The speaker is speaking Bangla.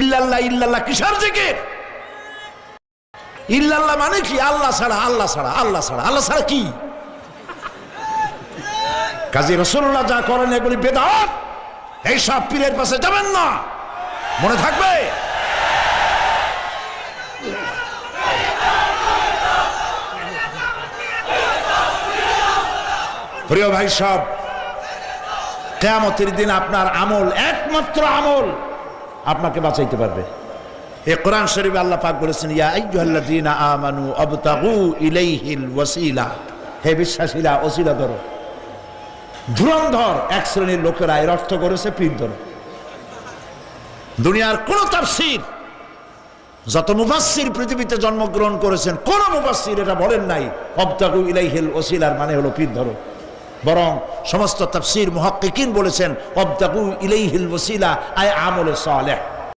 ইল্লাল্লাহ ইল্লাল্লাহ কিসের জিকির? ইল্লাল্লাহ মানে কি? আল্লাহ ছাড়া, আল্লাহ ছাড়া, আল্লাহ ছাড়া। আল্লাহ ছাড়া কি? কাজী রাসূলুল্লাহ যা করেন এগুলি বেদাত। এই সব পীরের পাশে যাবেন না, মনে থাকবে। প্রিয় ভাই সব, কিয়ামতের দিন আপনার আমল, একমাত্র আমল আপনাকে বাঁচাইতে পারবে। এই কোরআন শরীফে আল্লাহ পাক বলেছেন, ইয়া আইয়ুহাল্লাযীনা আমানু আবতাগু ইলাইহিল ওয়াসিলা, হে বিশ্বাসীরা ওসিলা ধরো। ধুরন্ধর এক শ্রেণীর লোকেরা এর অর্থ করেছে পীর ধরো। দুনিয়ার কোন তাফসীর, যত মুফাসসির পৃথিবীতে জন্মগ্রহণ করেছেন, কোন মুফাসসির এটা বলেন নাই আবতাগু ইলাইহিল ওসিলার মানে হলো পীর ধরো। বরং সমস্ত তাফসীর মুহাক্কিকিন বলেছেন আবতাগু ইলাইহিল ওসিলা আয় আমলে সালেহ।